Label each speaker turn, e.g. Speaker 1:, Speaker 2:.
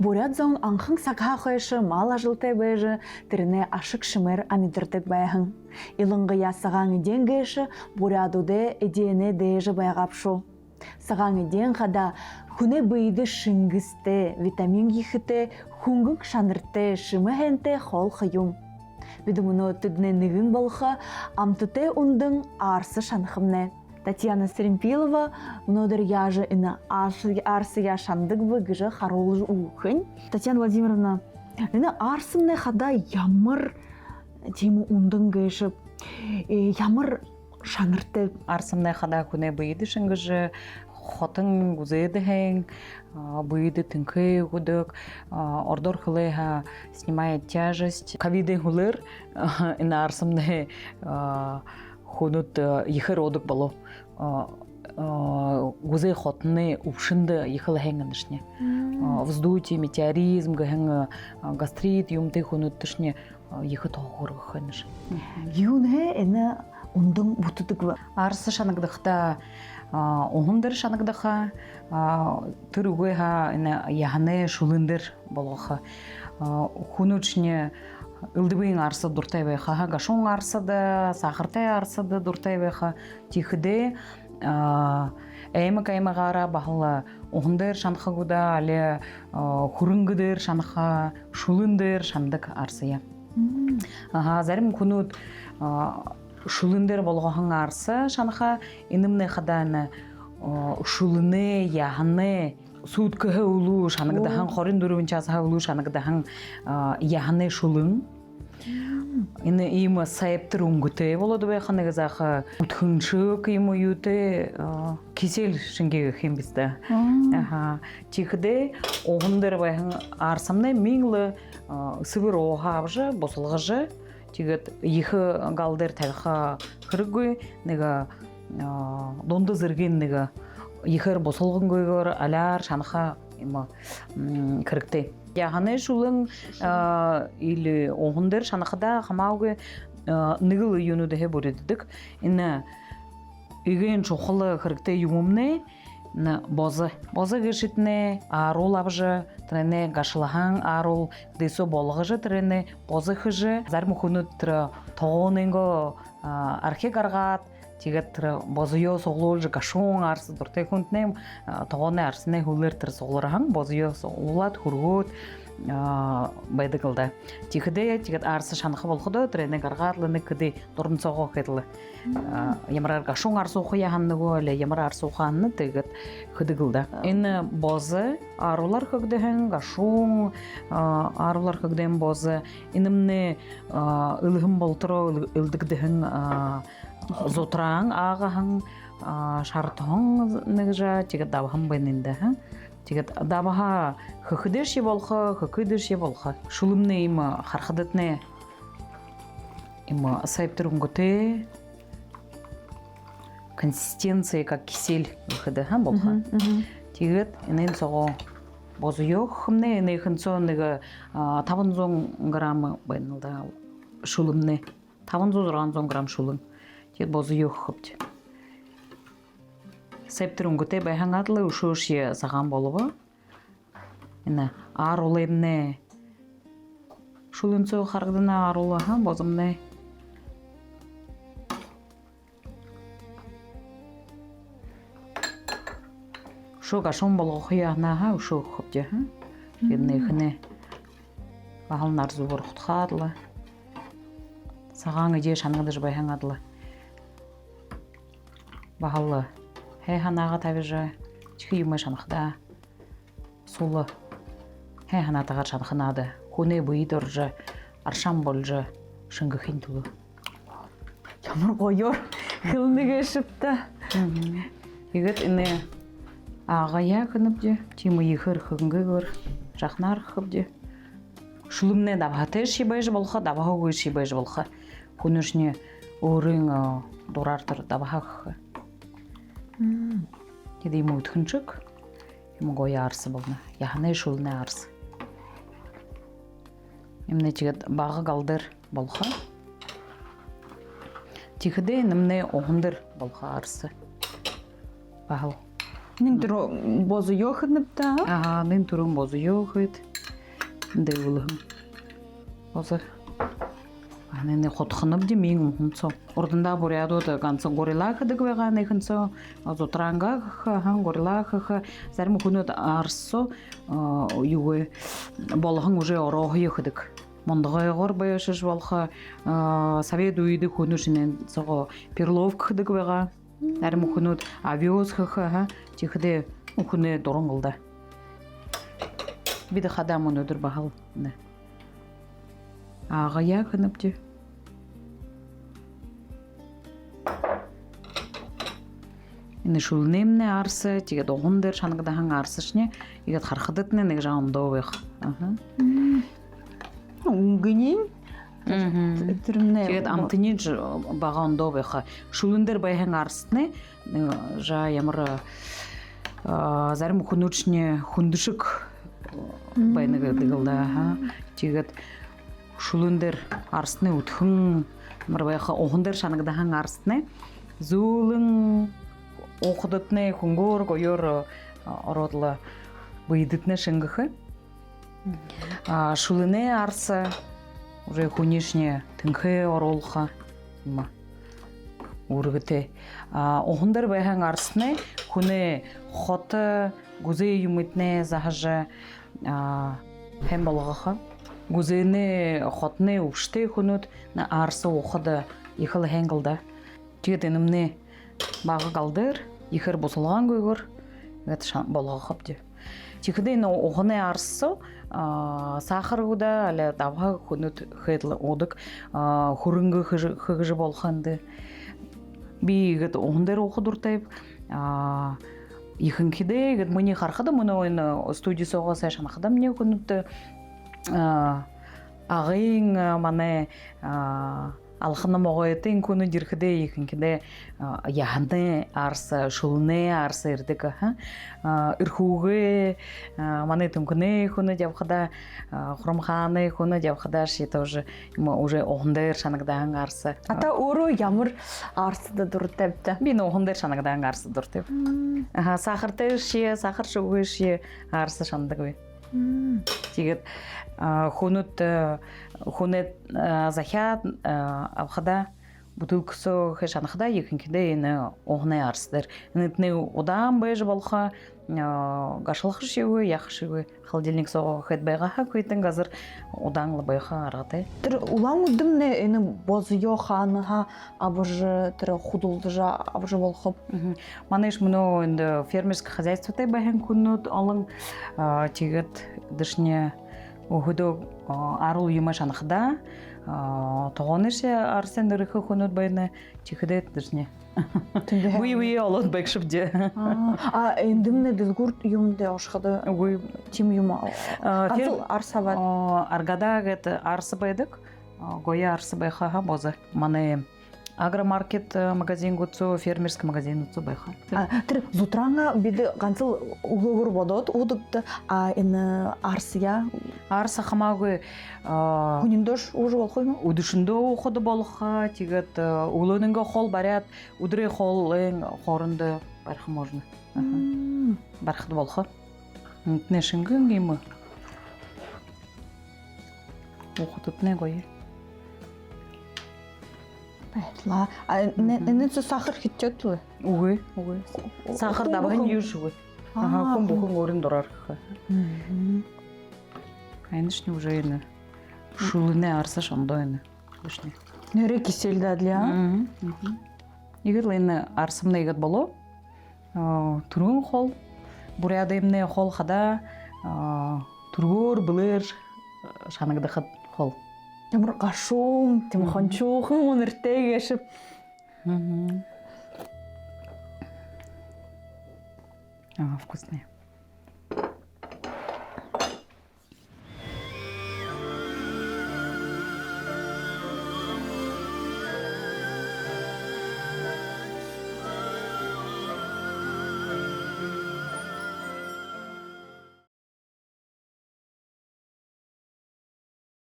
Speaker 1: Бурят заун анхын сакхахайшы мала жылтай байжы тіріне ашық шымыр амидірдік байхын. Илыңғы ясаған еден гейші бурядуде едене дейжі байғапшу. Саған еден қада күне бүйді шыңгісті, витамин ехіті, хуңгық шанырты, шымы хенте хол қиюм. Видумыны түдіне нігін болға, амтыте ұндың арсы шанхымне. Татьяна Сремпилова, мнодыр яжы ина арсы яшандык бы гыжы харолжы ухынь. Татьяна Владимировна, ина арсымне хада ямыр тему ундың гыжы, ямыр шанырты.
Speaker 2: Арсымне хада күне бүйді шыңгыжы, хотын гузейді хэң, бүйді тінкі гудык, ордор хылыға снимает тяжесть. Ковиды хулыр, ина арсымне хунут ехер одык болу. Гузей хотны упшынды ехал хэнгандышне. Вздутие, метеоризм, гастрит, юмты хунут тышне ехы тоғырғы хэндыш.
Speaker 1: Юнэ эна ундың бутыдыгва.
Speaker 2: Арсы шанагдықта оғындар шанагдыға, түрігойға яғаны шулындыр болуға. Хунучне Ылдыбыйын арсы дұртай байқа, гашон арсыды, сақыртай арсыды дұртай байқа. Тихіде әймі ғара бағылы оғындар шанқы күда, әлі хүрінгідер шанқа, шулындыр шандық арсыя. Зарым күнуд шулындыр болғағын арсы шанқа, енімне қаданы шулыны, яғыны, Суткығы ұлу, шанығыдахан, қорын дұрывын часыға ұлу, шанығыдахан яғаны шулың. Ині иймі сайыптыр ұңгыты болады байқаны ғызақы ұтқыншық иймі үйті кесел шынге хембізді. Тихіде оғындар байқын арсамны меңлі сывыр оға абжы, босылғыжы. Тегет ехі ғалдар тәліға қырығы, неға донды зірген неға ехер босылғын көйгөр, алар, шанха кірікті. Яғаны шулың или оғындар шанақыда қамауғы нығыл үйінуді бөредідік. Ині үйген шоқылы кірікті юмымны бозы. Бозы кешітіне арул абжы, трәне ғашылаған арул, дейсо болғыжы трәне бозы хыжы. Зармы құны тоғыныңғы архек арғат, Тигет бозыё соғлуылжы гашуң арсы дұртай күнтінем тоғаны арсыне хулыртыр соғлыраған бозыё соғлуылат хургут байды қылды. Тихіде тигет арсы шанықы болғыды, түрені ғарғатлыны күді дұрын соғы қеділі. Емарар гашуң арсы оқияғанны көйлі, емар арсы оқиғанны тигет күді қылды. Ині бозы арулар күгдіхін, гашуң арулар күгден бозы. Инімні ылығым болтыру ылдігдіхін Зотран ағаһың шартоң нэгжа тигет дабаһым бенинде тигет дабаһа хыхыдеш болха хыхыдеш болха шулымны им хархадытны им сайптырынготе консистенция как кисель выхода болха тигет инен сого бозуёк хымны инен сонныга 500 грамм бенилда шулымны 500 грамм шулым Тет бозы yok хыпты. Септірін көте байхан атлы ұшы саған болуы. Ені арулы емне шулын сөй қарғдына арулы бозымны. Ұшы қашын болуы қияғына ұшы хыпты. Ені екіні бағылын арзу бұрықтыға атлы. Саған өде шанғыдыш байхан атлы. Бағалы хайханаға табижы, чхи юмай шанықда, сулы хайханатағар шанықынады, көне бұйдыржы, аршам болжы, шыңғы хин тұлы.
Speaker 1: Ямар қойыр, қылныға шыпты.
Speaker 2: Егет іні ағая күніпде, тимі ехір қыңғы көр, жақнар қыпде. Шулымне дабағаты шибайжы болға, дабағы көй шибайжы болға. Күнішіне орын дұрартыр дабағақы. Кеді ему өткіншік, ему қой арсы болны. Яғаны шулыны арсы. Емне тегет бағы қалдыр болға. Тихіде немне оғындар болға арсы. Бағыл.
Speaker 1: Нин туру бозу йохыдныпта.
Speaker 2: Ага, нин турун бозу йохыд. дэвлэм. Боза. Анене хотханып ди мин хунцо. Орданда бурядууд ганцхан горилла гэдэг байгаа нэхэнцо зутранга хан горилла зарим хүнүүд арсо юу болгон уже орохой гэдэг. Мондгойгоор баяшш болох совет үед хүнүүшнэн цого перловк гэдэг байгаа. Зарим хүнүүд авиоз чихдэ хүнээ дурангалда. Бид хадам өнөдөр бахал нэ. Агая хэнэпти. Энэ шулнэмнэ арса тэгээд огон дээр шанагдахан арсашне игээд харахадад нэг жаандоо байх.
Speaker 1: Унгэнийн тэрнээ
Speaker 2: тэгээд амтны багаандоо байх. Шулэн дээр байхан арсны жа ямар зарим хүнүүчний хүндшиг байна гэдэг л да. Тэгээд шулэн дээр арсны өтхөн ямар байх огон дээр шанагдахан арсны зүүлэн ухдатны хөнгөөр гоёр ородла выйдэтнэ шингэх. Шулэне арса уже хүнишне тэнхэ оруулха ма үргэтэй. Огон дээр байхан арсны хүнэ хот гүзээ юмэтнэ захаж хэм болгоха. Гүзэне хотны өвштэй хүнүүд арса ухад ихэл хэнгэлдэ. Тэгээд энэмнэ бага галдэр ихэр босолган гүйгөр гэт болгохоп ди. Чихдэ энэ ухны арсо сахаргуда але давха хүнүүд хэдл удаг хөрөнгө хэгж болоханд би гэт ухн дээр ухад дуртай ихэнх хидэ гэт миний харахад мөнөө энэ студиосоо сайшан хадам нэг хүнүүд агын мане алхна могойтын күнү дирхдэ ихэнхдэ яханды арс шулны арс ирдэг ирхүүгээ маны түнкнэ хүнү явхада хромханы хүнү явхада ши тоже уже ондэр шанагдаан арс
Speaker 1: ата өөрөө ямар арсд дуртай бта
Speaker 2: би нөө ондэр шанагдаан арс дуртай сахартай ши сахар шүгэ ши арс шандаг бай тэгээд хүнэт захиад авхада бутылксо хэшанахда ихэнхдэ энэ огны арс дээр энэний удаан байж болохоо гашлах шивэ ях шивэ холодильник согохэд байгаа хэтэн газар удаан л байха аргатай
Speaker 1: тэр улаан үдэмнэ энэ бозё хаанха абж тэр худулдажа абж болохоп
Speaker 2: манайш мөнөө энэ фермерское хозяйствотай байхан хүнүүд олон тэгээд дэшне өхдөө арул юм шанахда тогоныш арсен дөрөх хүнүүд байна чихдэд дэрнэ oui олоод бэкшвдэ
Speaker 1: эндэмнэ дэлгүр юмдэ ошхады
Speaker 2: oui
Speaker 1: тим юм арсавад
Speaker 2: аргада гэт арс байдаг гоя арс байха боза мане агромаркет магазин гуцу фермерский магазин гуцу байха
Speaker 1: тэр зутранга бид ганцл өгөөгөр бодоод удагт энэ арся
Speaker 2: арс хамаагүй
Speaker 1: хүниндөш ууж болох юм
Speaker 2: өдөшөндөө ухад болох тэгээд өглөөнөнгө хол бариад өдрийн холын хоорондоо барих можно барихд болох үнтнэ шингэн юм ухадтны гоё байла энэ
Speaker 1: сахар хитчээд үү
Speaker 2: үгүй сахар давхан юу шүү хүн бүхэн өөрийн дураар конечно уже энэ шулны арсаш ондоо энэ точно
Speaker 1: нэрэ киселдадля
Speaker 2: игэл энэ арсамна игэд болоо түргэн хол бурядэмнэ хол хада түргөөр блэр шанагдахад хол
Speaker 1: ямар гашуун тийм хончуухан үнэртэй гэшв
Speaker 2: вкусные